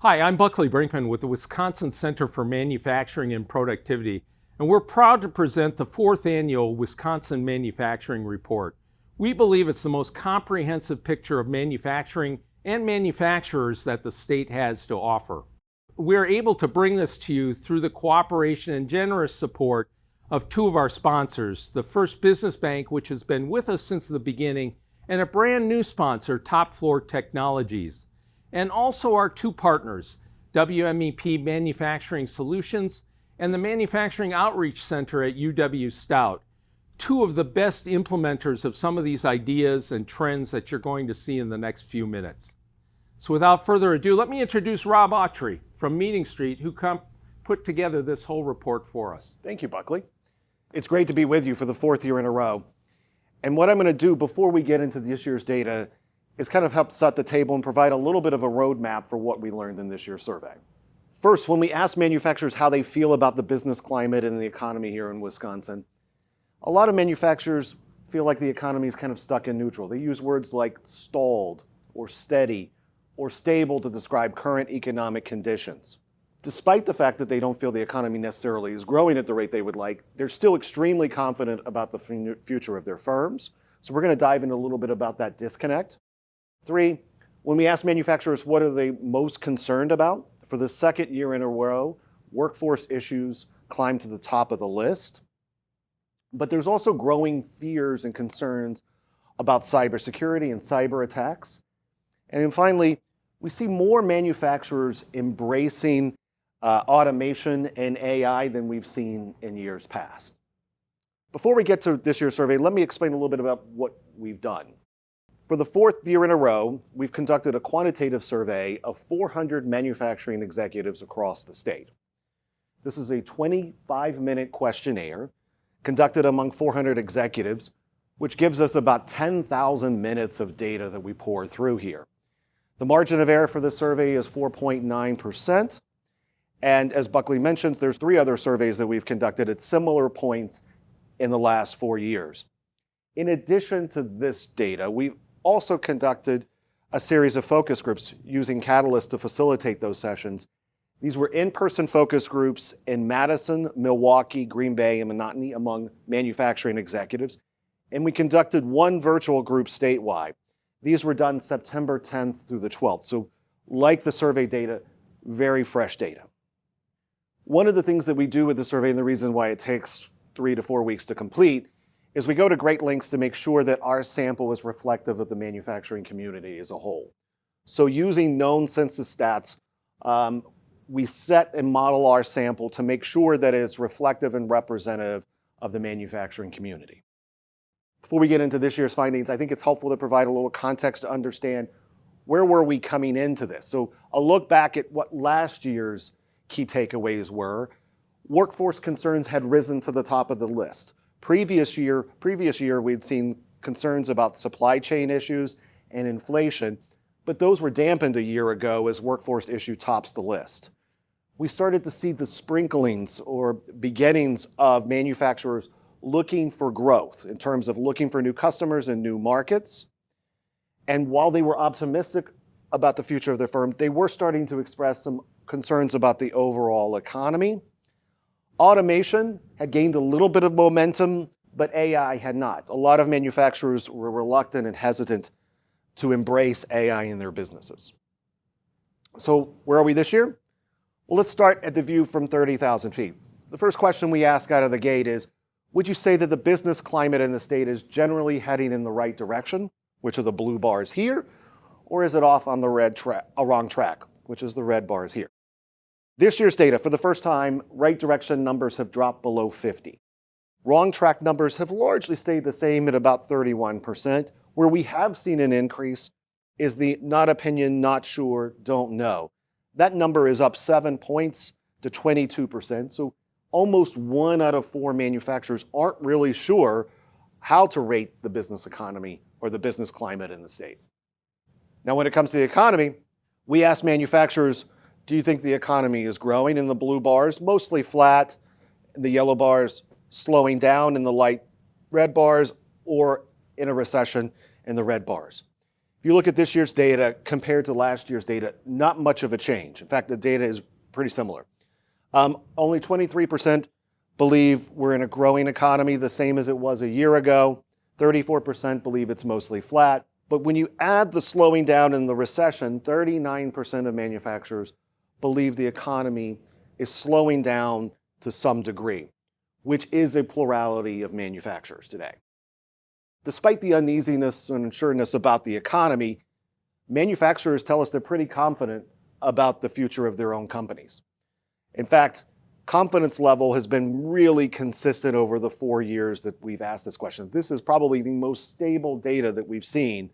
Hi, I'm Buckley Brinkman with the Wisconsin Center for Manufacturing and Productivity, and we're proud to present the 4th annual Wisconsin Manufacturing Report. We believe it's the most comprehensive picture of manufacturing and manufacturers that the state has to offer. We're able to bring this to you through the cooperation and generous support of two of our sponsors, the First Business Bank, which has been with us since the beginning, and a brand new sponsor, Top Floor Technologies. And also our two partners, WMEP Manufacturing Solutions and the Manufacturing Outreach Center at UW-Stout, two of the best implementers of some of these ideas and trends that you're going to see in the next few minutes. So without further ado, let me introduce Rob Autry from Meeting Street, who put together this whole report for us. Thank you, Buckley. It's great to be with you for the 4th year in a row. And what I'm going to do before we get into this year's data is kind of help set the table and provide a little bit of a roadmap for what we learned in this year's survey. First, when we ask manufacturers how they feel about the business climate and the economy here in Wisconsin, a lot of manufacturers feel like the economy is kind of stuck in neutral. They use words like stalled or steady or stable to describe current economic conditions. Despite the fact that they don't feel the economy necessarily is growing at the rate they would like, they're still extremely confident about the future of their firms. So we're going to dive into a little bit about that disconnect. 3, when we ask manufacturers what are they most concerned about, for the 2nd year in a row, workforce issues climb to the top of the list. But there's also growing fears and concerns about cybersecurity and cyber attacks. And then finally, we see more manufacturers embracing automation and AI than we've seen in years past. Before we get to this year's survey, let me explain a little bit about what we've done. For the 4th year in a row, we've conducted a quantitative survey of 400 manufacturing executives across the state. This is a 25-minute questionnaire conducted among 400 executives, which gives us about 10,000 minutes of data that we pour through here. The margin of error for this survey is 4.9%. And as Buckley mentions, there's 3 other surveys that we've conducted at similar points in the last 4 years. In addition to this data, we've also conducted a series of focus groups using Catalyst to facilitate those sessions. These were in-person focus groups in Madison, Milwaukee, Green Bay, and Monotony among manufacturing executives. And we conducted 1 virtual group statewide. These were done September 10th through the 12th. So like the survey data, very fresh data. One of the things that we do with the survey, and the reason why it takes 3 to 4 weeks to complete, is we go to great lengths to make sure that our sample is reflective of the manufacturing community as a whole. So using known census stats, we set and model our sample to make sure that it's reflective and representative of the manufacturing community. Before we get into this year's findings, I think it's helpful to provide a little context to understand where were we coming into this. So I'll look back at what last year's key takeaways were. Workforce concerns had risen to the top of the list. Previous year, we'd seen concerns about supply chain issues and inflation, but those were dampened a year ago as workforce issue tops the list. We started to see the sprinklings or beginnings of manufacturers looking for growth in terms of looking for new customers and new markets. And while they were optimistic about the future of their firm, they were starting to express some concerns about the overall economy. Automation had gained a little bit of momentum, but AI had not. A lot of manufacturers were reluctant and hesitant to embrace AI in their businesses. So where are we this year? Well, let's start at the view from 30,000 feet. The first question we ask out of the gate is, would you say that the business climate in the state is generally heading in the right direction, which are the blue bars here, or is it off on the wrong track, which is the red bars here? This year's data, for the first time, right direction numbers have dropped below 50. Wrong track numbers have largely stayed the same at about 31%. Where we have seen an increase is the not opinion, not sure, don't know. That number is up 7 points to 22%. So almost 1 out of 4 manufacturers aren't really sure how to rate the business economy or the business climate in the state. Now, when it comes to the economy, we ask manufacturers, do you think the economy is growing in the blue bars, mostly flat, the yellow bars slowing down in the light red bars, or in a recession in the red bars? If you look at this year's data compared to last year's data, not much of a change. In fact, the data is pretty similar. Only 23% believe we're in a growing economy, the same as it was a year ago. 34% believe it's mostly flat. But when you add the slowing down and the recession, 39% of manufacturers believe the economy is slowing down to some degree, which is a plurality of manufacturers today. Despite the uneasiness and unsureness about the economy, manufacturers tell us they're pretty confident about the future of their own companies. In fact, confidence level has been really consistent over the 4 years that we've asked this question. This is probably the most stable data that we've seen.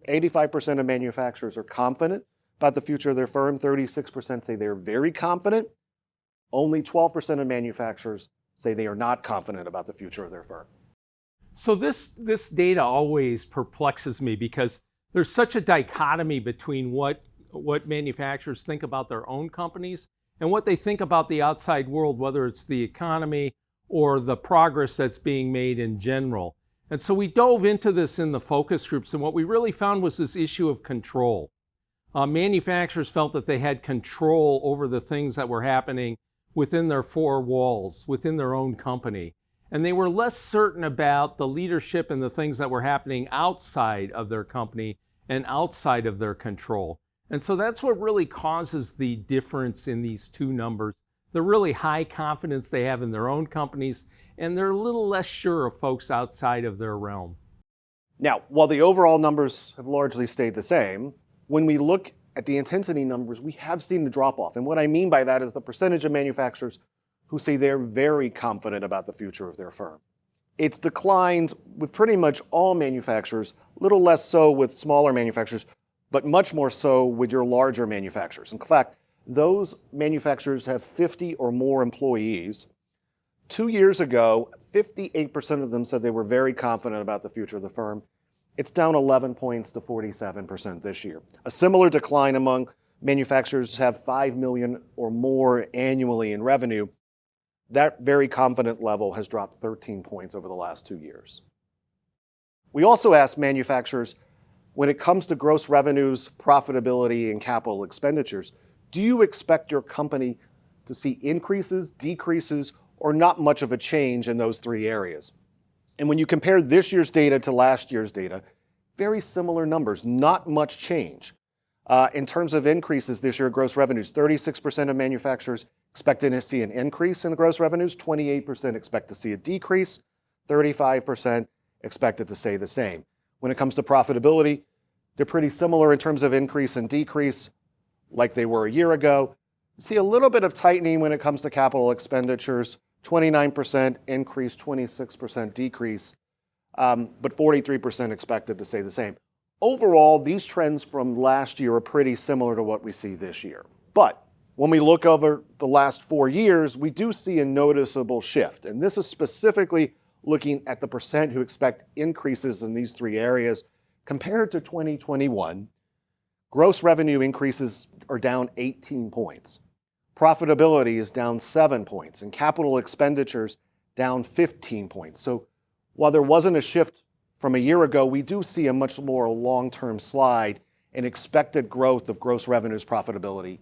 85% of manufacturers are confident about the future of their firm. 36% say they're very confident. Only 12% of manufacturers say they are not confident about the future of their firm. So this data always perplexes me because there's such a dichotomy between what manufacturers think about their own companies and what they think about the outside world, whether it's the economy or the progress that's being made in general. And so we dove into this in the focus groups, and what we really found was this issue of control. Manufacturers felt that they had control over the things that were happening within their four walls, within their own company. And they were less certain about the leadership and the things that were happening outside of their company and outside of their control. And so that's what really causes the difference in these two numbers. The really high confidence they have in their own companies, and they're a little less sure of folks outside of their realm. Now, while the overall numbers have largely stayed the same, when we look at the intensity numbers, we have seen the drop off. And what I mean by that is the percentage of manufacturers who say they're very confident about the future of their firm. It's declined with pretty much all manufacturers, a little less so with smaller manufacturers, but much more so with your larger manufacturers. In fact, those manufacturers have 50 or more employees. 2 years ago, 58% of them said they were very confident about the future of the firm. It's down 11 points to 47% this year. A similar decline among manufacturers who have 5 million or more annually in revenue. That very confident level has dropped 13 points over the last 2 years. We also asked manufacturers, when it comes to gross revenues, profitability, and capital expenditures, do you expect your company to see increases, decreases, or not much of a change in those three areas? And when you compare this year's data to last year's data, very similar numbers, not much change. In terms of increases this year, gross revenues, 36% of manufacturers expecting to see an increase in the gross revenues, 28% expect to see a decrease, 35% expected to stay the same. When it comes to profitability, they're pretty similar in terms of increase and decrease, like they were a year ago. You see a little bit of tightening when it comes to capital expenditures, 29% increase, 26% decrease, but 43% expected to stay the same. Overall, these trends from last year are pretty similar to what we see this year. But when we look over the last 4 years, we do see a noticeable shift. And this is specifically looking at the percent who expect increases in these three areas. Compared to 2021, gross revenue increases are down 18 points. Profitability is down 7 points, and capital expenditures down 15 points. So while there wasn't a shift from a year ago, we do see a much more long-term slide in expected growth of gross revenues, profitability,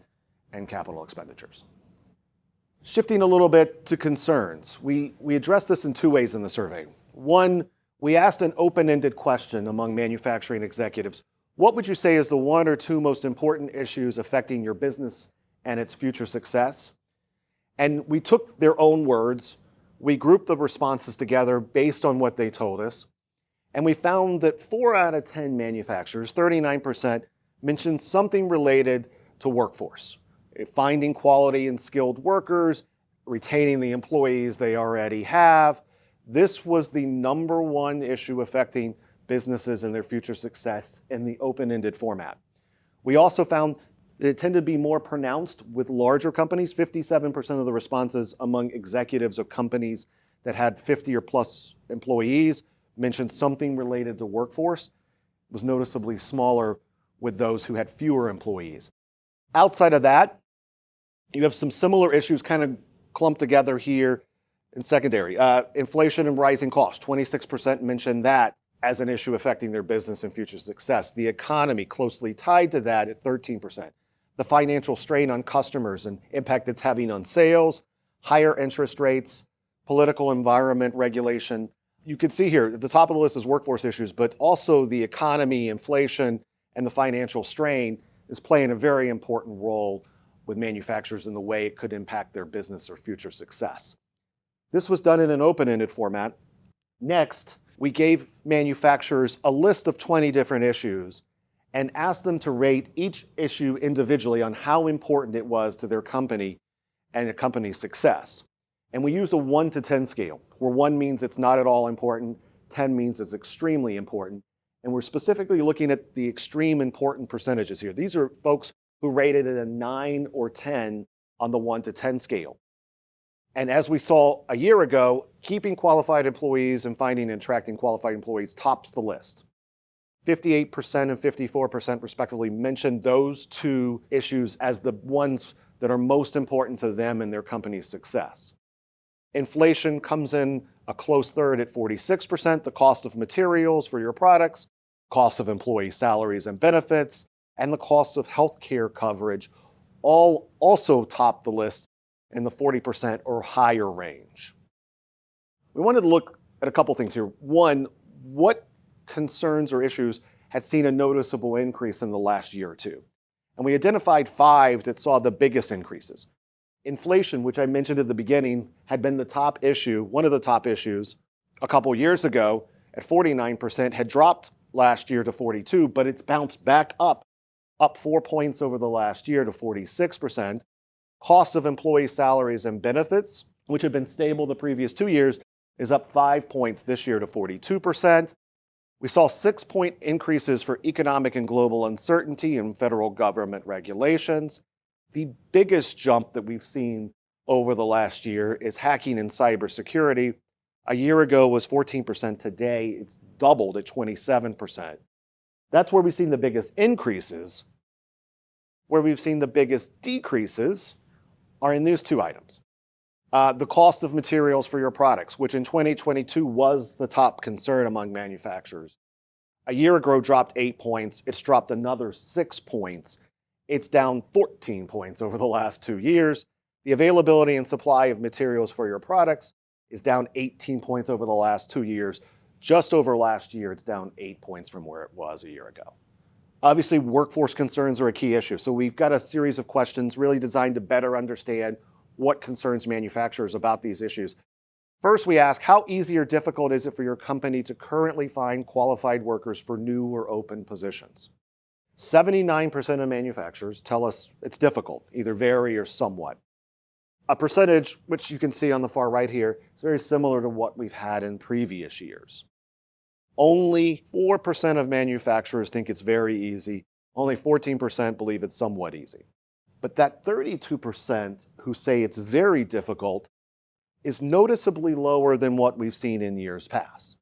and capital expenditures. Shifting a little bit to concerns, we addressed this in two ways in the survey. One, we asked an open-ended question among manufacturing executives. What would you say is the one or two most important issues affecting your business and its future success? And we took their own words, we grouped the responses together based on what they told us, and we found that 4 out of 10 manufacturers, 39%, mentioned something related to workforce. Finding quality and skilled workers, retaining the employees they already have. This was the number one issue affecting businesses and their future success in the open-ended format. We also found that it tended to be more pronounced with larger companies. 57% of the responses among executives of companies that had 50 or plus employees mentioned something related to workforce. It was noticeably smaller with those who had fewer employees. Outside of that, you have some similar issues kind of clumped together here in secondary. Inflation and rising costs, 26% mentioned that as an issue affecting their business and future success. The economy closely tied to that at 13%. The financial strain on customers and impact it's having on sales, higher interest rates, political environment regulation. You can see here at the top of the list is workforce issues, but also the economy, inflation, and the financial strain is playing a very important role with manufacturers in the way it could impact their business or future success. This was done in an open-ended format. Next, we gave manufacturers a list of 20 different issues and asked them to rate each issue individually on how important it was to their company and the company's success. And we used a 1 to 10 scale, where 1 means it's not at all important, 10 means it's extremely important. And we're specifically looking at the extreme important percentages here. These are folks who rated it a 9 or 10 on the 1 to 10 scale. And as we saw a year ago, keeping qualified employees and finding and attracting qualified employees tops the list. 58% and 54% respectively mentioned those two issues as the ones that are most important to them and their company's success. Inflation comes in a close third at 46%, the cost of materials for your products, cost of employee salaries and benefits, and the cost of healthcare coverage all also top the list in the 40% or higher range. We wanted to look at a couple things here. One, what concerns or issues had seen a noticeable increase in the last year or two? And we identified 5 that saw the biggest increases. Inflation, which I mentioned at the beginning, had been the top issue, one of the top issues a couple years ago at 49%, had dropped last year to 42, but it's bounced back up 4 points over the last year to 46%. Cost of employee salaries and benefits, which had been stable the previous 2 years, is up 5 points this year to 42%. We saw 6-point increases for economic and global uncertainty and federal government regulations. The biggest jump that we've seen over the last year is hacking and cybersecurity. A year ago was 14%. Today, it's doubled at 27%. That's where we've seen the biggest increases. Where we've seen the biggest decreases are in these 2 items. The cost of materials for your products, which in 2022 was the top concern among manufacturers. A year ago dropped 8 points. It's dropped another 6 points. It's down 14 points over the last 2 years. The availability and supply of materials for your products is down 18 points over the last 2 years. Just over last year, it's down 8 points from where it was a year ago. Obviously, workforce concerns are a key issue. So we've got a series of questions really designed to better understand what concerns manufacturers about these issues. First, we ask, how easy or difficult is it for your company to currently find qualified workers for new or open positions? 79% of manufacturers tell us it's difficult, either very or somewhat. A percentage, which you can see on the far right here, is very similar to what we've had in previous years. Only 4% of manufacturers think it's very easy. Only 14% believe it's somewhat easy. But that 32% who say it's very difficult is noticeably lower than what we've seen in years past.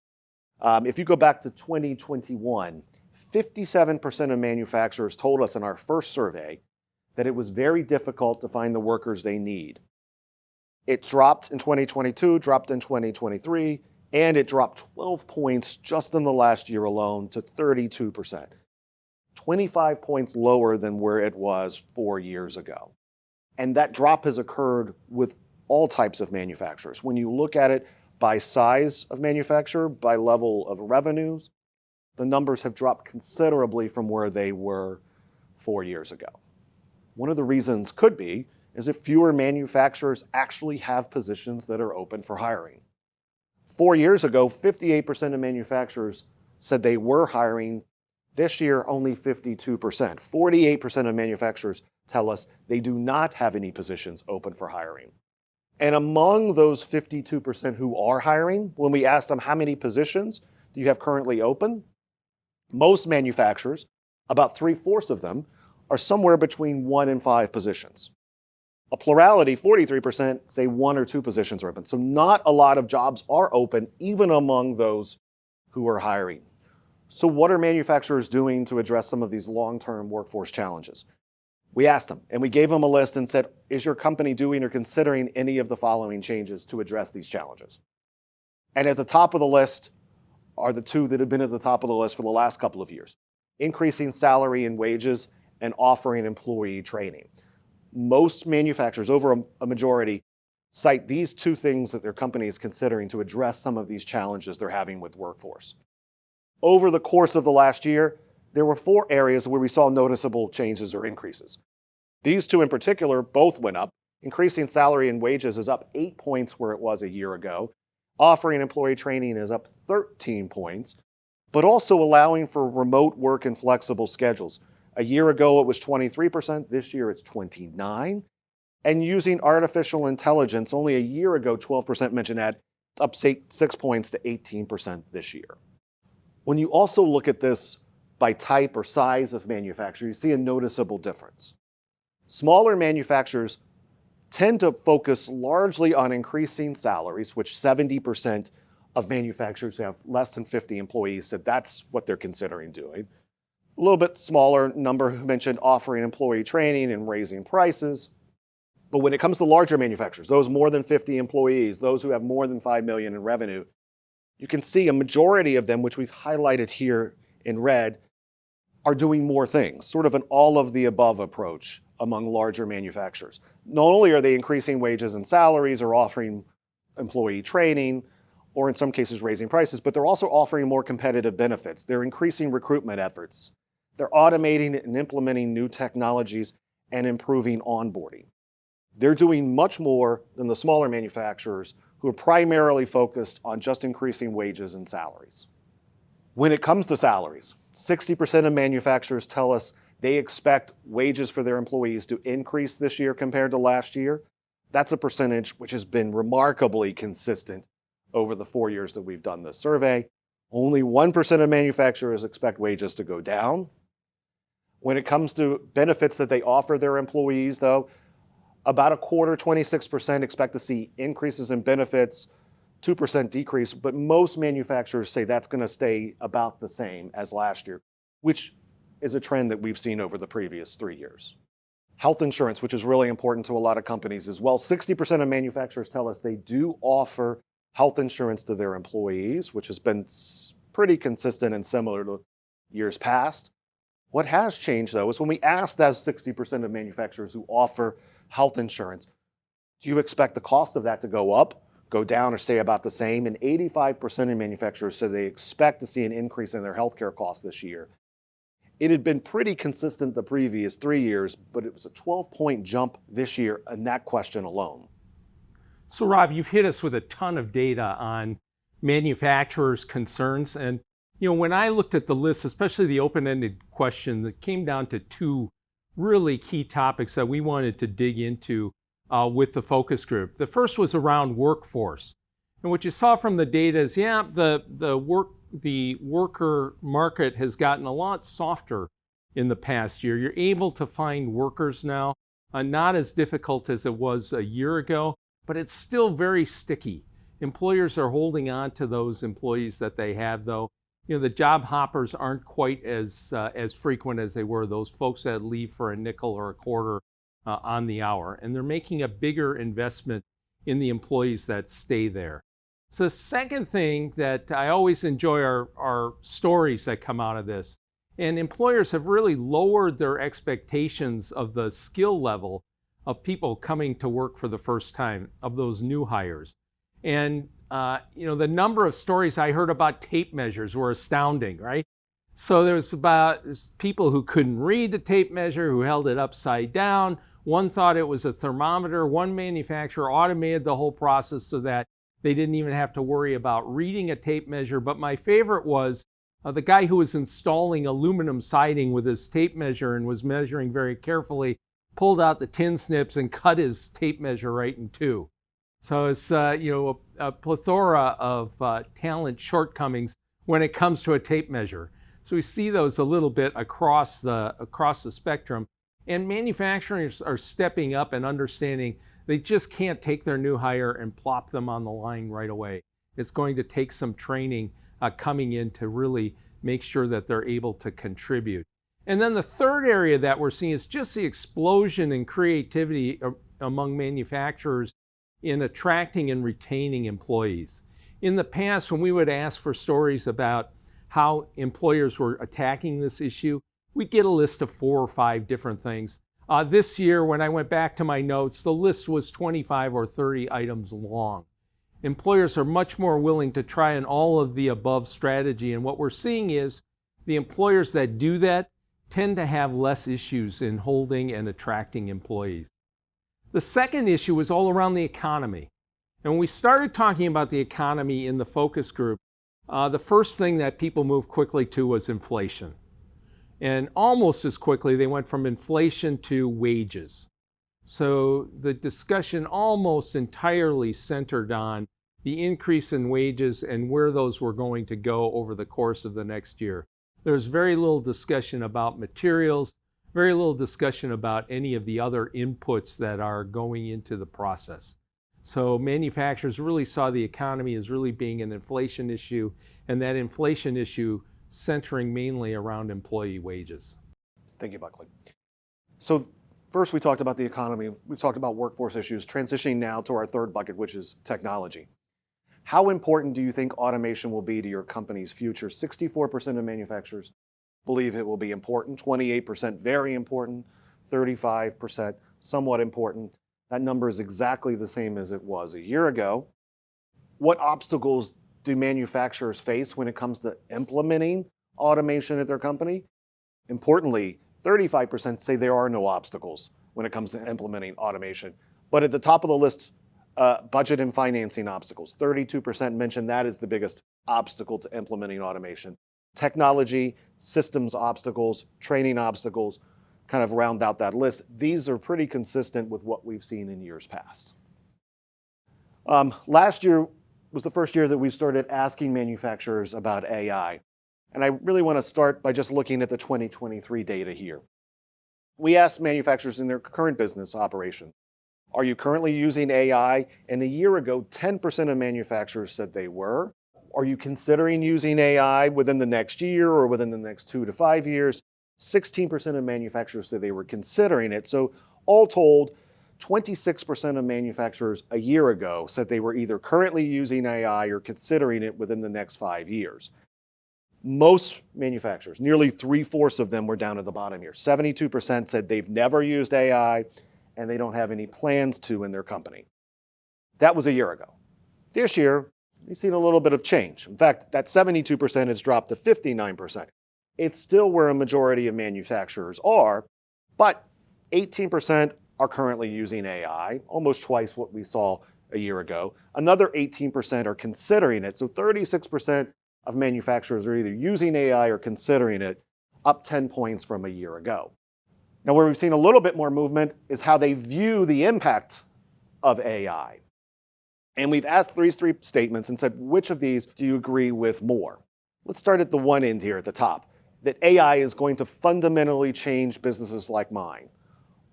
If you go back to 2021, 57% of manufacturers told us in our first survey that it was very difficult to find the workers they need. It dropped in 2022, dropped in 2023, and it dropped 12 points just in the last year alone to 32%. 25 points lower than where it was 4 years ago. And that drop has occurred with all types of manufacturers. When you look at it by size of manufacturer, by level of revenues, the numbers have dropped considerably from where they were 4 years ago. One of the reasons could be is that fewer manufacturers actually have positions that are open for hiring. 4 years ago, 58% of manufacturers said they were hiring. This year, only 52%. 48% of manufacturers tell us they do not have any positions open for hiring. And among those 52% who are hiring, when we ask them how many positions do you have currently open, most manufacturers, about 3/4 of them, are somewhere between 1 and 5 positions. A plurality, 43%, say 1 or 2 positions are open. So not a lot of jobs are open, even among those who are hiring. So what are manufacturers doing to address some of these long-term workforce challenges? We asked them, and we gave them a list and said, is your company doing or considering any of the following changes to address these challenges? And at the top of the list are the two that have been at the top of the list for the last couple of years. Increasing salary and wages and offering employee training. Most manufacturers, over a majority, cite these two things that their company is considering to address some of these challenges they're having with workforce. Over the course of the last year, there were 4 areas where we saw noticeable changes or increases. These two in particular both went up. Increasing salary and wages is up 8 points where it was a year ago. Offering employee training is up 13 points, but also allowing for remote work and flexible schedules. A year ago, it was 23%. This year, it's 29%. And using artificial intelligence, only a year ago, 12% mentioned that. It's up 6 points to 18% this year. When you also look at this by type or size of manufacturer, you see a noticeable difference. Smaller manufacturers tend to focus largely on increasing salaries, which 70% of manufacturers who have less than 50 employees said that's what they're considering doing. A little bit smaller number who mentioned offering employee training and raising prices. But when it comes to larger manufacturers, those more than 50 employees, those who have more than 5 million in revenue, you can see a majority of them, which we've highlighted here in red, are doing more things, sort of an all of the above approach among larger manufacturers. Not only are they increasing wages and salaries or offering employee training, or in some cases raising prices, but they're also offering more competitive benefits. They're increasing recruitment efforts. They're automating and implementing new technologies and improving onboarding. They're doing much more than the smaller manufacturers who are primarily focused on just increasing wages and salaries. When it comes to salaries, 60% of manufacturers tell us they expect wages for their employees to increase this year compared to last year. That's a percentage which has been remarkably consistent over the 4 years that we've done this survey. Only 1% of manufacturers expect wages to go down. When it comes to benefits that they offer their employees, though, about a quarter, 26%, expect to see increases in benefits, 2% decrease, but most manufacturers say that's going to stay about the same as last year, which is a trend that we've seen over the previous 3 years. Health insurance, which is really important to a lot of companies as well. 60% of manufacturers tell us they do offer health insurance to their employees, which has been pretty consistent and similar to years past. What has changed, though, is when we asked those 60% of manufacturers who offer health insurance, do you expect the cost of that to go up, go down, or stay about the same? And 85% of manufacturers said they expect to see an increase in their healthcare costs this year. It had been pretty consistent the previous 3 years, but it was a 12-point jump this year in that question alone. So Rob, you've hit us with a ton of data on manufacturers' concerns. And when I looked at the list, especially the open-ended question, that came down to 2 really key topics that we wanted to dig into with the focus group. The first was around workforce. And what you saw from the data is, the worker market has gotten a lot softer in the past year. You're able to find workers now, not as difficult as it was a year ago, but it's still very sticky. Employers are holding on to those employees that they have, though. The job hoppers aren't quite as frequent as they were, those folks that leave for a nickel or a quarter on the hour. And they're making a bigger investment in the employees that stay there. So the second thing that I always enjoy are stories that come out of this. And employers have really lowered their expectations of the skill level of people coming to work for the first time, of those new hires. And the number of stories I heard about tape measures were astounding, right? So there's people who couldn't read the tape measure, who held it upside down. One thought it was a thermometer. One manufacturer automated the whole process so that they didn't even have to worry about reading a tape measure. But my favorite was the guy who was installing aluminum siding with his tape measure and was measuring very carefully, pulled out the tin snips and cut his tape measure right in 2. So it's a plethora of talent shortcomings when it comes to a tape measure. So we see those a little bit across the spectrum. And manufacturers are stepping up and understanding they just can't take their new hire and plop them on the line right away. It's going to take some training coming in to really make sure that they're able to contribute. And then the third area that we're seeing is just the explosion in creativity among manufacturers in attracting and retaining employees. In the past, when we would ask for stories about how employers were attacking this issue, we'd get a list of 4 or 5 different things. This year, when I went back to my notes, the list was 25 or 30 items long. Employers are much more willing to try an all of the above strategy, and what we're seeing is the employers that do that tend to have less issues in holding and attracting employees. The second issue is all around the economy. And when we started talking about the economy in the focus group, the first thing that people moved quickly to was inflation. And almost as quickly, they went from inflation to wages. So the discussion almost entirely centered on the increase in wages and where those were going to go over the course of the next year. There's very little discussion about materials, very little discussion about any of the other inputs that are going into the process. So manufacturers really saw the economy as really being an inflation issue, and that inflation issue centering mainly around employee wages. Thank you, Buckley. So first we talked about the economy, we've talked about workforce issues, transitioning now to our third bucket, which is technology. How important do you think automation will be to your company's future? 64% of manufacturers believe it will be important, 28% very important, 35% somewhat important. That number is exactly the same as it was a year ago. What obstacles do manufacturers face when it comes to implementing automation at their company? Importantly, 35% say there are no obstacles when it comes to implementing automation. But at the top of the list, budget and financing obstacles. 32% mention that is the biggest obstacle to implementing automation. Technology, systems obstacles, training obstacles kind of round out that list. These are pretty consistent with what we've seen in years past. Last year was the first year that we started asking manufacturers about AI. And I really want to start by just looking at the 2023 data here. We asked manufacturers in their current business operations, are you currently using AI? And a year ago, 10% of manufacturers said they were. Are you considering using AI within the next year or within the next 2 to 5 years? 16% of manufacturers said they were considering it. So all told, 26% of manufacturers a year ago said they were either currently using AI or considering it within the next 5 years. Most manufacturers, nearly 3/4 of them were down at the bottom here. 72% said they've never used AI and they don't have any plans to in their company. That was a year ago. This year, we've seen a little bit of change. In fact, that 72% has dropped to 59%. It's still where a majority of manufacturers are, but 18% are currently using AI, almost twice what we saw a year ago. Another 18% are considering it. So 36% of manufacturers are either using AI or considering it, up 10 points from a year ago. Now, where we've seen a little bit more movement is how they view the impact of AI. And we've asked these 3 statements and said, which of these do you agree with more? Let's start at the one end here at the top, that AI is going to fundamentally change businesses like mine.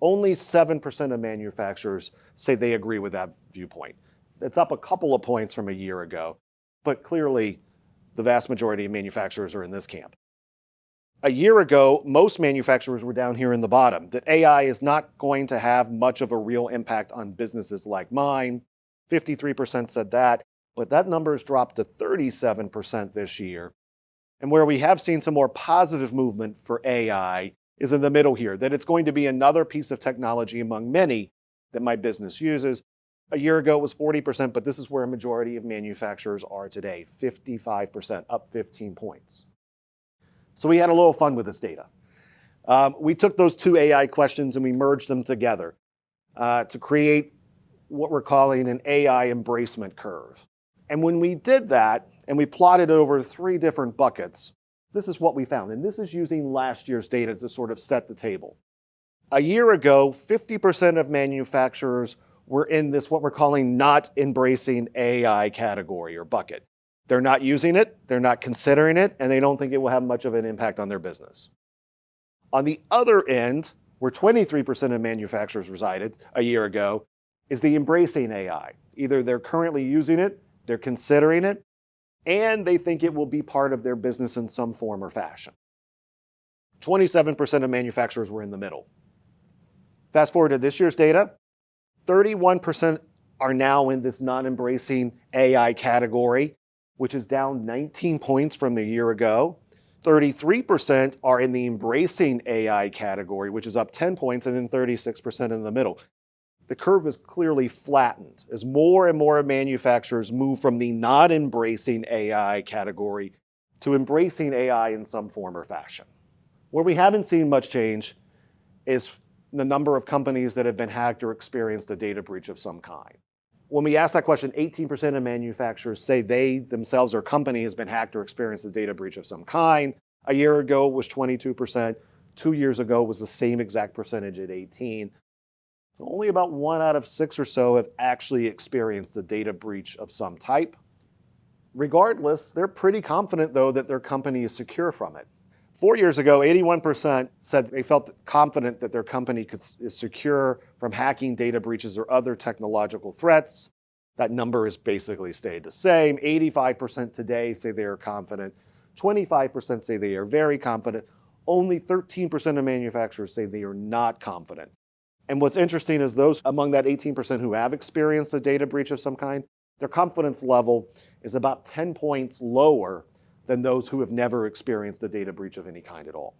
Only 7% of manufacturers say they agree with that viewpoint. That's up a couple of points from a year ago, but clearly the vast majority of manufacturers are in this camp. A year ago, most manufacturers were down here in the bottom, that AI is not going to have much of a real impact on businesses like mine. 53% said that, but that number has dropped to 37% this year. And where we have seen some more positive movement for AI is in the middle here, that it's going to be another piece of technology among many that my business uses. A year ago, it was 40%, but this is where a majority of manufacturers are today, 55%, up 15 points. So we had a little fun with this data. We took those 2 AI questions and we merged them together to create what we're calling an AI embracement curve. And when we did that, and we plotted over 3 different buckets, this is what we found. And this is using last year's data to sort of set the table. A year ago, 50% of manufacturers were in this, what we're calling not embracing AI category or bucket. They're not using it, they're not considering it, and they don't think it will have much of an impact on their business. On the other end, where 23% of manufacturers resided a year ago, is the embracing AI. Either they're currently using it, they're considering it, and they think it will be part of their business in some form or fashion. 27% of manufacturers were in the middle. Fast forward to this year's data, 31% are now in this non-embracing AI category, which is down 19 points from the year ago. 33% are in the embracing AI category, which is up 10 points, and then 36% in the middle. The curve is clearly flattened as more and more manufacturers move from the not embracing AI category to embracing AI in some form or fashion. Where we haven't seen much change is the number of companies that have been hacked or experienced a data breach of some kind. When we ask that question, 18% of manufacturers say they themselves or company has been hacked or experienced a data breach of some kind. A year ago it was 22%. 2 years ago it was the same exact percentage at 18%. So only about 1 out of 6 or so have actually experienced a data breach of some type. Regardless, they're pretty confident though that their company is secure from it. 4 years ago, 81% said they felt confident that their company is secure from hacking, data breaches, or other technological threats. That number has basically stayed the same. 85% today say they are confident. 25% say they are very confident. Only 13% of manufacturers say they are not confident. And what's interesting is those among that 18% who have experienced a data breach of some kind, their confidence level is about 10 points lower than those who have never experienced a data breach of any kind at all.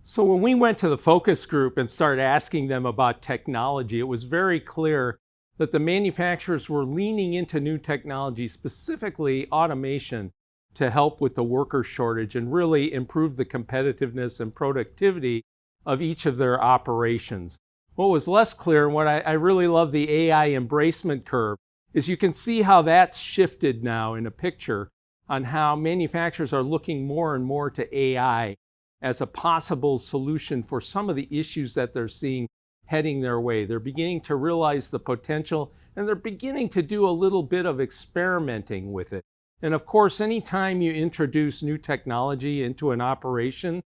So when we went to the focus group and started asking them about technology, it was very clear that the manufacturers were leaning into new technology, specifically automation, to help with the worker shortage and really improve the competitiveness and productivity of each of their operations. What was less clear, and what I really love the AI embracement curve, is you can see how that's shifted now in a picture on how manufacturers are looking more and more to AI as a possible solution for some of the issues that they're seeing heading their way. They're beginning to realize the potential, and they're beginning to do a little bit of experimenting with it. And of course, anytime you introduce new technology into an operation,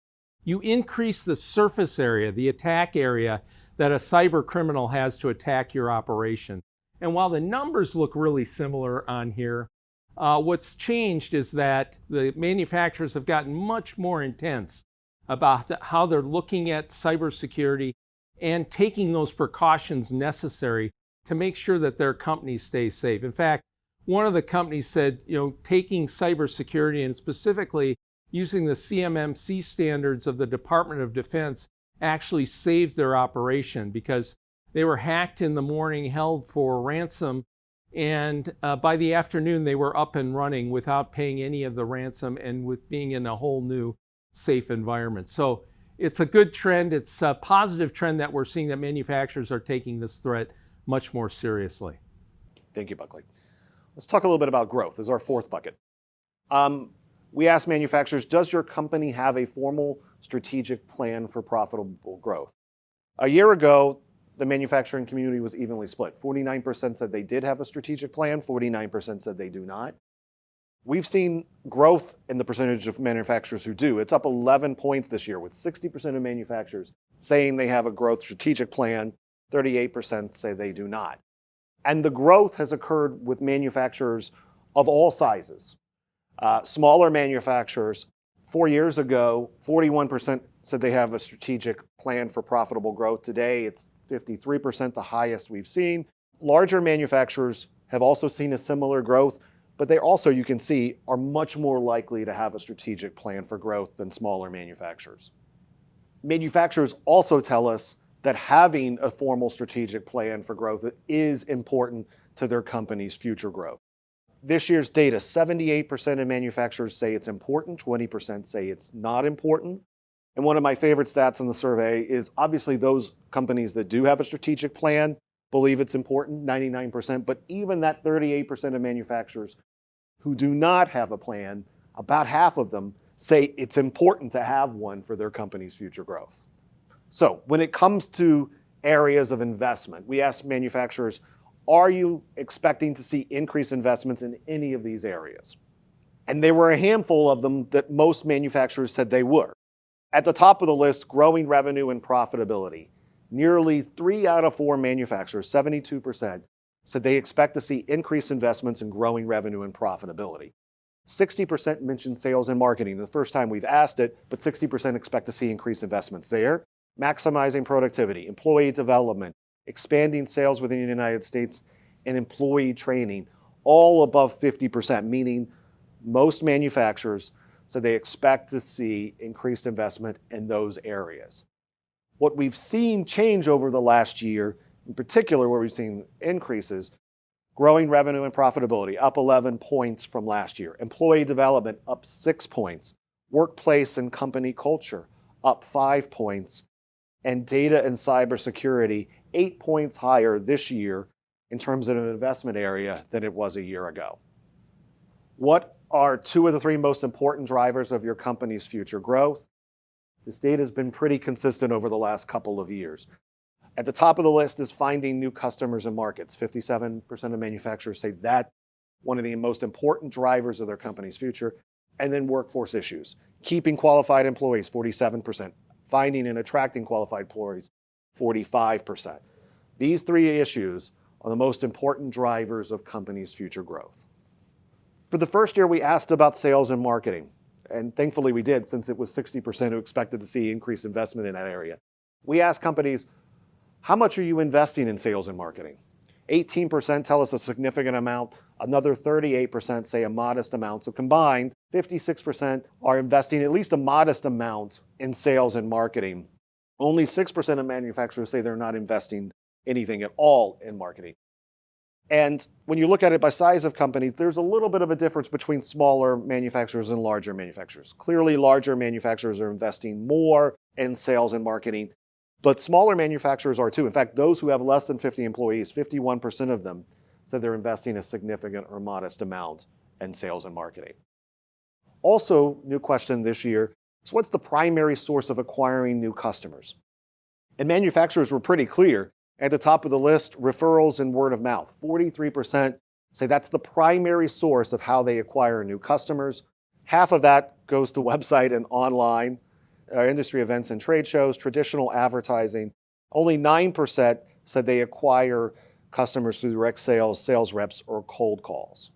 you increase the surface area, the attack area that a cyber criminal has to attack your operation. And while the numbers look really similar on here, what's changed is that the manufacturers have gotten much more intense about how they're looking at cybersecurity and taking those precautions necessary to make sure that their company stays safe. In fact, one of the companies said, taking cybersecurity and specifically using the CMMC standards of the Department of Defense actually saved their operation because they were hacked in the morning, held for ransom, and by the afternoon they were up and running without paying any of the ransom and with being in a whole new safe environment. So it's a good trend. It's a positive trend that we're seeing that manufacturers are taking this threat much more seriously. Thank you, Buckley. Let's talk a little bit about growth. This is our fourth bucket. We asked manufacturers, does your company have a formal strategic plan for profitable growth? A year ago, the manufacturing community was evenly split. 49% said they did have a strategic plan, 49% said they do not. We've seen growth in the percentage of manufacturers who do. It's up 11 points this year, with 60% of manufacturers saying they have a growth strategic plan, 38% say they do not. And the growth has occurred with manufacturers of all sizes. Smaller manufacturers, 4 years ago, 41% said they have a strategic plan for profitable growth. Today, it's 53%, the highest we've seen. Larger manufacturers have also seen a similar growth, but they also, you can see, are much more likely to have a strategic plan for growth than smaller manufacturers. Manufacturers also tell us that having a formal strategic plan for growth is important to their company's future growth. This year's data, 78% of manufacturers say it's important, 20% say it's not important. And one of my favorite stats in the survey is obviously those companies that do have a strategic plan believe it's important, 99%, but even that 38% of manufacturers who do not have a plan, about half of them say it's important to have one for their company's future growth. So when it comes to areas of investment, we ask manufacturers, are you expecting to see increased investments in any of these areas? And there were a handful of them that most manufacturers said they were. At the top of the list, growing revenue and profitability. Nearly 3 out of 4 manufacturers, 72%, said they expect to see increased investments in growing revenue and profitability. 60% mentioned sales and marketing. The first time we've asked it, but 60% expect to see increased investments there. Maximizing productivity, employee development, expanding sales within the United States, and employee training, all above 50%, meaning most manufacturers said they expect to see increased investment in those areas. What we've seen change over the last year, in particular where we've seen increases, growing revenue and profitability, up 11 points from last year. Employee development, up 6 points. Workplace and company culture, up 5 points. And data and cybersecurity, 8 points higher this year in terms of an investment area than it was a year ago. What are 2 of the 3 most important drivers of your company's future growth? This data has been pretty consistent over the last couple of years. At the top of the list is finding new customers and markets. 57% of manufacturers say that one of the most important drivers of their company's future. And then workforce issues. Keeping qualified employees, 47%. Finding and attracting qualified employees, 45%. These 3 issues are the most important drivers of companies' future growth. For the first year, we asked about sales and marketing. And thankfully we did, since it was 60% who expected to see increased investment in that area. We asked companies, how much are you investing in sales and marketing? 18% tell us a significant amount. Another 38% say a modest amount. So combined, 56% are investing at least a modest amount in sales and marketing. Only 6% of manufacturers say they're not investing anything at all in marketing. And when you look at it by size of company, there's a little bit of a difference between smaller manufacturers and larger manufacturers. Clearly, larger manufacturers are investing more in sales and marketing, but smaller manufacturers are too. In fact, those who have less than 50 employees, 51% of them said they're investing a significant or modest amount in sales and marketing. Also, new question this year is what's the primary source of acquiring new customers? And manufacturers were pretty clear. At the top of the list, referrals and word of mouth. 43% say that's the primary source of how they acquire new customers. Half of that goes to website and online, industry events and trade shows, traditional advertising. Only 9% said they acquire customers through direct sales, sales reps, or cold calls.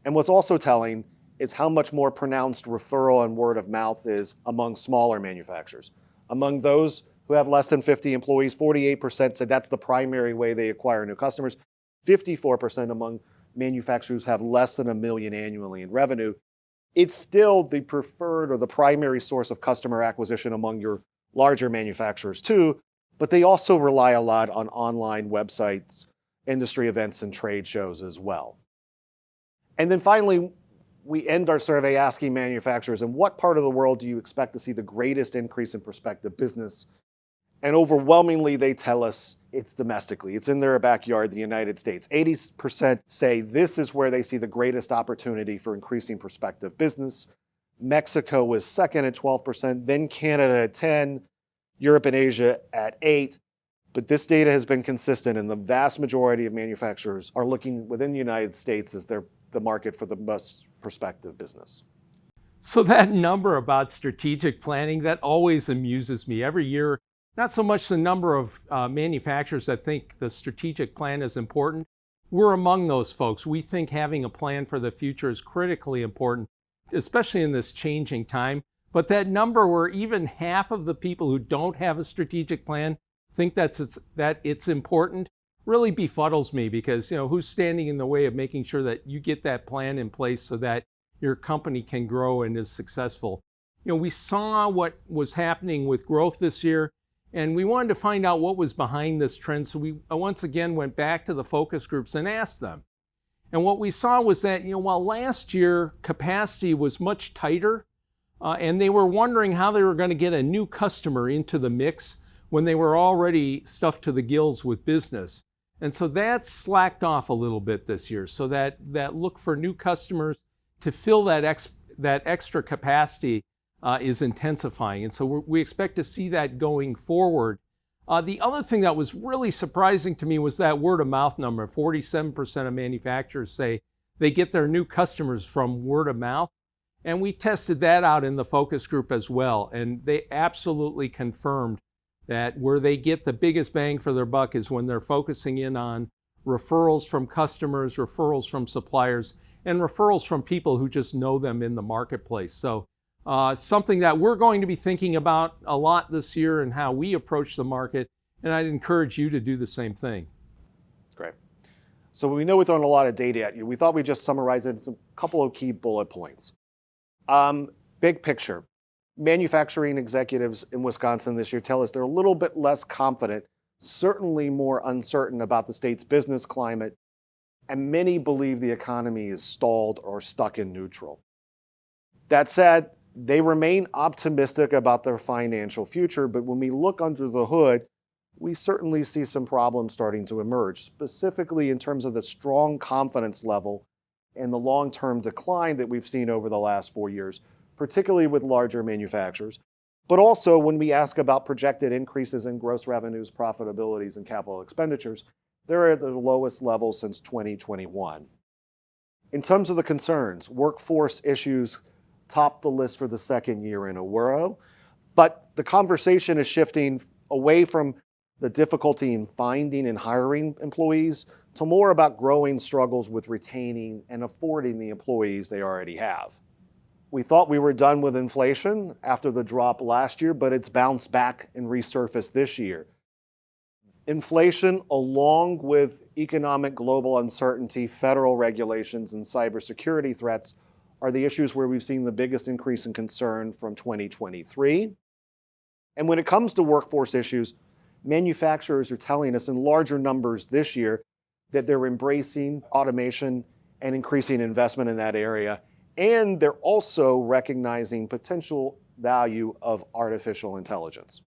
And what's also telling is how much more pronounced referral and word of mouth is among smaller manufacturers. Among those who have less than 50 employees, 48% said that's the primary way they acquire new customers. 54% among manufacturers have less than $1 million annually in revenue. It's still the preferred or the primary source of customer acquisition among your larger manufacturers too, but they also rely a lot on online websites, industry events, and trade shows as well. And then finally, we end our survey asking manufacturers, in what part of the world do you expect to see the greatest increase in prospective business? And overwhelmingly, they tell us it's domestically. It's in their backyard, the United States. 80% say this is where they see the greatest opportunity for increasing prospective business. Mexico was second at 12%, then Canada at 10%, Europe and Asia at 8%. But this data has been consistent, and the vast majority of manufacturers are looking within the United States as the market for the most prospective business. So that number about strategic planning, that always amuses me. Every year, not so much the number of manufacturers that think the strategic plan is important. We're among those folks. We think having a plan for the future is critically important, especially in this changing time. But that number where even half of the people who don't have a strategic plan think that it's important really befuddles me, because who's standing in the way of making sure that you get that plan in place so that your company can grow and is successful. We saw what was happening with growth this year, and we wanted to find out what was behind this trend. So we once again went back to the focus groups and asked them. And what we saw was that, while last year capacity was much tighter, and they were wondering how they were going to get a new customer into the mix when they were already stuffed to the gills with business. And so that slacked off a little bit this year. So that look for new customers to fill that extra capacity is intensifying. And so we expect to see that going forward. The other thing that was really surprising to me was that word of mouth number. 47% of manufacturers say they get their new customers from word of mouth. And we tested that out in the focus group as well. And they absolutely confirmed that where they get the biggest bang for their buck is when they're focusing in on referrals from customers, referrals from suppliers, and referrals from people who just know them in the marketplace. So something that we're going to be thinking about a lot this year and how we approach the market, and I'd encourage you to do the same thing. Great. So we know we're throwing a lot of data at you. We thought we'd just summarize it in a couple of key bullet points. Big picture. Manufacturing executives in Wisconsin this year tell us they're a little bit less confident, certainly more uncertain about the state's business climate, and many believe the economy is stalled or stuck in neutral. That said, they remain optimistic about their financial future, but when we look under the hood, we certainly see some problems starting to emerge, specifically in terms of the strong confidence level and the long-term decline that we've seen over the last 4 years, particularly with larger manufacturers, but also when we ask about projected increases in gross revenues, profitabilities, and capital expenditures, they're at the lowest level since 2021. In terms of the concerns, workforce issues top the list for the second year in a row, but the conversation is shifting away from the difficulty in finding and hiring employees to more about growing struggles with retaining and affording the employees they already have. We thought we were done with inflation after the drop last year, but it's bounced back and resurfaced this year. Inflation, along with economic global uncertainty, federal regulations, and cybersecurity threats are the issues where we've seen the biggest increase in concern from 2023. And when it comes to workforce issues, manufacturers are telling us in larger numbers this year that they're embracing automation and increasing investment in that area. And they're also recognizing potential value of artificial intelligence.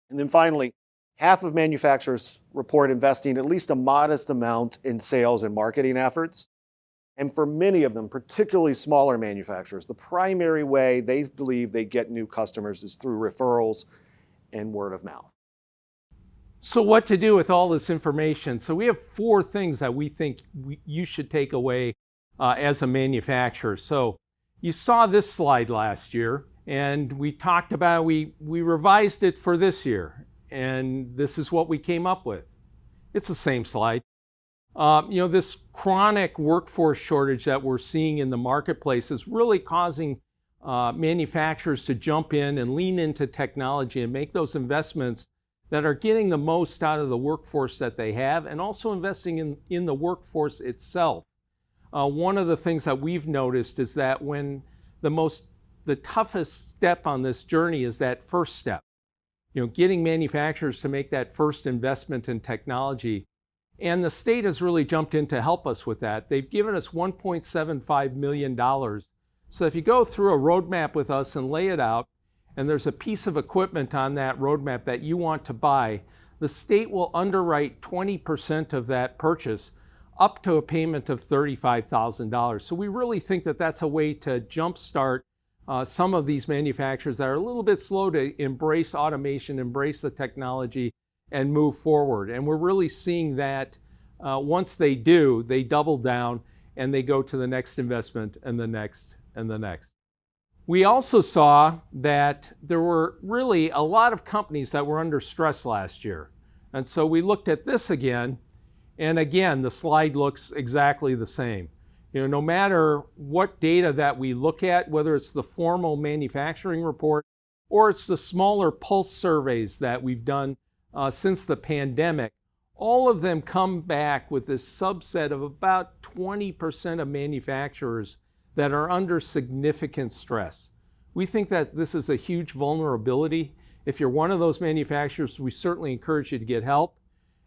And then finally, half of manufacturers report investing at least a modest amount in sales and marketing efforts. And for many of them, particularly smaller manufacturers, the primary way they believe they get new customers is through referrals and word of mouth. So what to do with all this information? So we have 4 things that we think you should take away as a manufacturer. So you saw this slide last year, and we talked about, we revised it for this year, and this is what we came up with. It's the same slide. This chronic workforce shortage that we're seeing in the marketplace is really causing manufacturers to jump in and lean into technology and make those investments that are getting the most out of the workforce that they have, and also investing in the workforce itself. One of the things that we've noticed is that when the toughest step on this journey is that first step, getting manufacturers to make that first investment in technology. And the state has really jumped in to help us with that. They've given us $1.75 million. So if you go through a roadmap with us and lay it out, and there's a piece of equipment on that roadmap that you want to buy, the state will underwrite 20% of that purchase up to a payment of $35,000. So we really think that that's a way to jumpstart some of these manufacturers that are a little bit slow to embrace automation, embrace the technology, and move forward. And we're really seeing that once they do, they double down and they go to the next investment and the next and the next. We also saw that there were really a lot of companies that were under stress last year. And so we looked at this again, and again, the slide looks exactly the same. No matter what data that we look at, whether it's the formal manufacturing report or it's the smaller pulse surveys that we've done since the pandemic, all of them come back with this subset of about 20% of manufacturers that are under significant stress. We think that this is a huge vulnerability. If you're one of those manufacturers, we certainly encourage you to get help.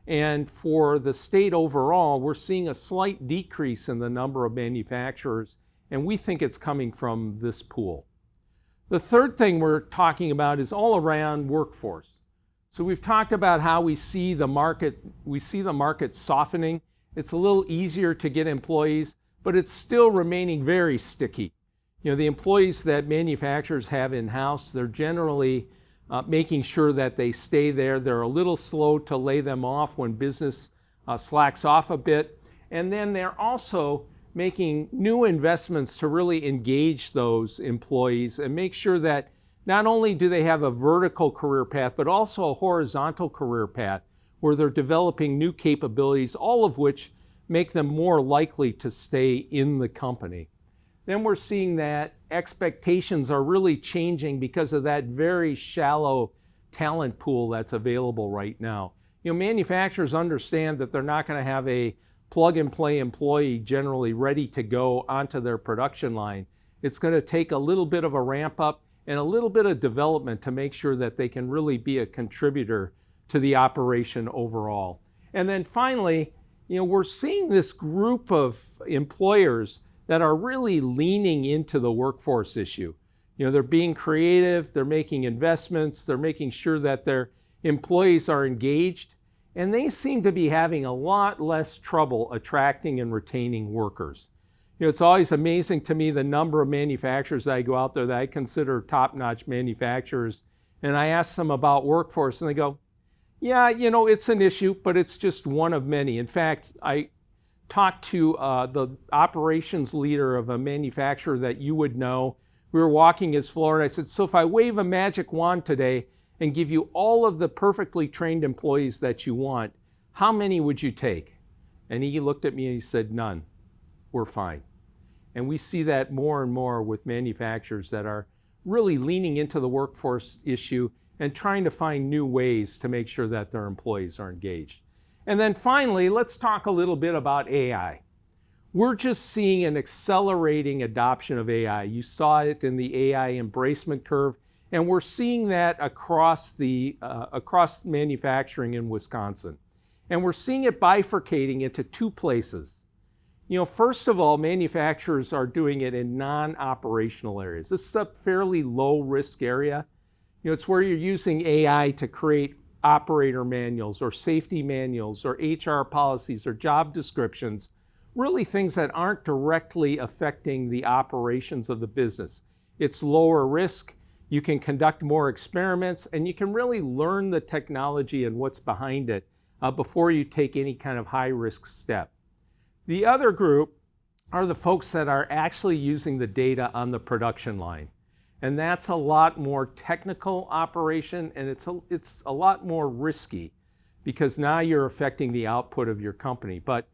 And for the state overall, we're seeing a slight decrease in the number of manufacturers, and we think it's coming from this pool. The third thing we're talking about is all around workforce. So we've talked about how we see the market softening. It's a little easier to get employees, but it's still remaining very sticky. The employees that manufacturers have in-house, they're generally making sure that they stay there. They're a little slow to lay them off when business slacks off a bit. And then they're also making new investments to really engage those employees and make sure that not only do they have a vertical career path, but also a horizontal career path where they're developing new capabilities, all of which make them more likely to stay in the company. Then we're seeing that expectations are really changing because of that very shallow talent pool that's available right now. Manufacturers understand that they're not going to have a plug-and-play employee generally ready to go onto their production line. It's going to take a little bit of a ramp up and a little bit of development to make sure that they can really be a contributor to the operation overall. And then finally, we're seeing this group of employers that are really leaning into the workforce issue. They're being creative, they're making investments, they're making sure that their employees are engaged, and they seem to be having a lot less trouble attracting and retaining workers. It's always amazing to me the number of manufacturers that I go out there that I consider top-notch manufacturers, and I ask them about workforce, and they go, yeah, it's an issue, but it's just one of many. In fact, I talked to the operations leader of a manufacturer that you would know. We were walking his floor, and I said, so if I wave a magic wand today and give you all of the perfectly trained employees that you want, how many would you take? And he looked at me and he said, none. We're fine. And we see that more and more with manufacturers that are really leaning into the workforce issue and trying to find new ways to make sure that their employees are engaged. And then finally, let's talk a little bit about AI. We're just seeing an accelerating adoption of AI. You saw it in the AI embracement curve, and we're seeing that across manufacturing in Wisconsin. And we're seeing it bifurcating into two places. First of all, manufacturers are doing it in non-operational areas. This is a fairly low-risk area. It's where you're using AI to create operator manuals or safety manuals or HR policies or job descriptions, really things that aren't directly affecting the operations of the business. It's lower risk, you can conduct more experiments, and you can really learn the technology and what's behind it before you take any kind of high-risk step. The other group are the folks that are actually using the data on the production line. And that's a lot more technical operation, and it's a lot more risky because now you're affecting the output of your company. But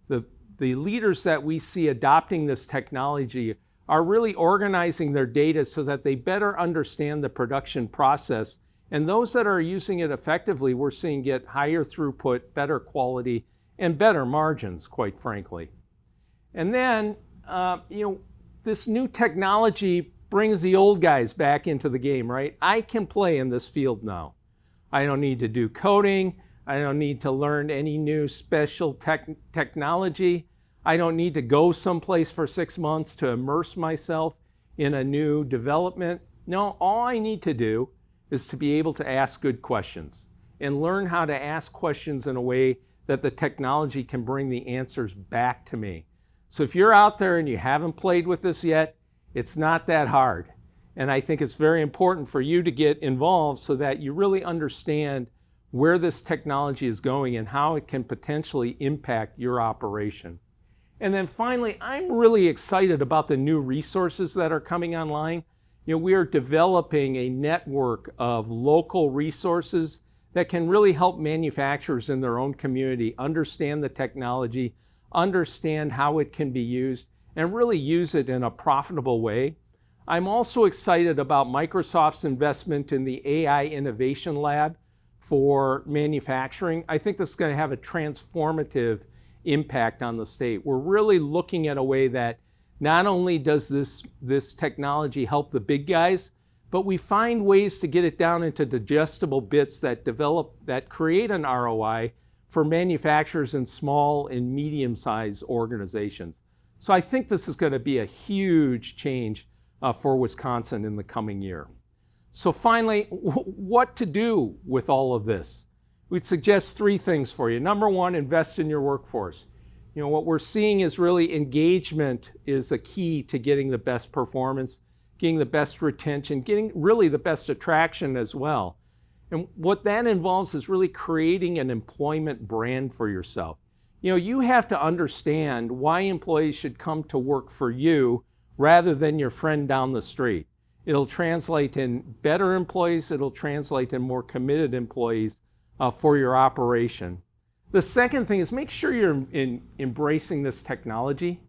the leaders that we see adopting this technology are really organizing their data so that they better understand the production process. And those that are using it effectively, we're seeing get higher throughput, better quality, and better margins, quite frankly. And then, this new technology brings the old guys back into the game, right? I can play in this field now. I don't need to do coding. I don't need to learn any new special technology. I don't need to go someplace for 6 months to immerse myself in a new development. No, all I need to do is to be able to ask good questions and learn how to ask questions in a way that the technology can bring the answers back to me. So if you're out there and you haven't played with this yet, it's not that hard. And I think it's very important for you to get involved so that you really understand where this technology is going and how it can potentially impact your operation. And then finally, I'm really excited about the new resources that are coming online. We are developing a network of local resources that can really help manufacturers in their own community understand the technology, understand how it can be used, and really use it in a profitable way. I'm also excited about Microsoft's investment in the AI Innovation Lab for manufacturing. I think this is going to have a transformative impact on the state. We're really looking at a way that not only does this technology help the big guys, but we find ways to get it down into digestible bits that create an ROI for manufacturers in small and medium-sized organizations. So I think this is going to be a huge change for Wisconsin in the coming year. So finally, what to do with all of this? We'd suggest 3 things for you. Number 1, invest in your workforce. What we're seeing is really engagement is a key to getting the best performance, getting the best retention, getting really the best attraction as well. And what that involves is really creating an employment brand for yourself. You have to understand why employees should come to work for you rather than your friend down the street. It'll translate in better employees, it'll translate in more committed employees for your operation. The second thing is make sure you're embracing this technology.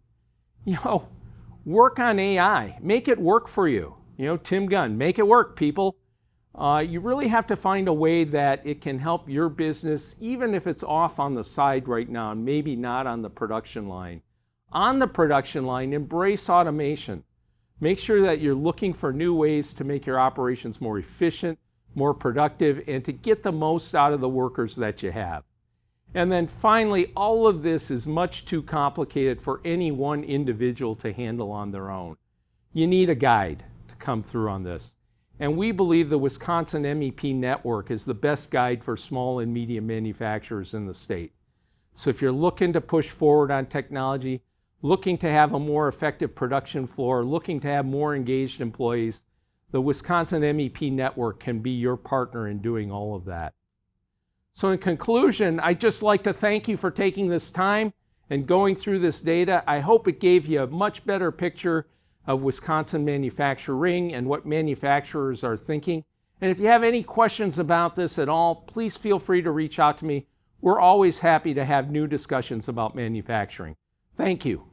Work on AI, make it work for you. Tim Gunn, make it work, people. you really have to find a way that it can help your business, even if it's off on the side right now and maybe not on the production line. On the production line, embrace automation. Make sure that you're looking for new ways to make your operations more efficient, more productive, and to get the most out of the workers that you have. And then finally, all of this is much too complicated for any one individual to handle on their own. You need a guide to come through on this. And we believe the Wisconsin MEP network is the best guide for small and medium manufacturers in the state. So if you're looking to push forward on technology, looking to have a more effective production floor, looking to have more engaged employees, the Wisconsin MEP network can be your partner in doing all of that. So in conclusion, I'd just like to thank you for taking this time and going through this data. I hope it gave you a much better picture of Wisconsin manufacturing and what manufacturers are thinking. And if you have any questions about this at all, please feel free to reach out to me. We're always happy to have new discussions about manufacturing. Thank you.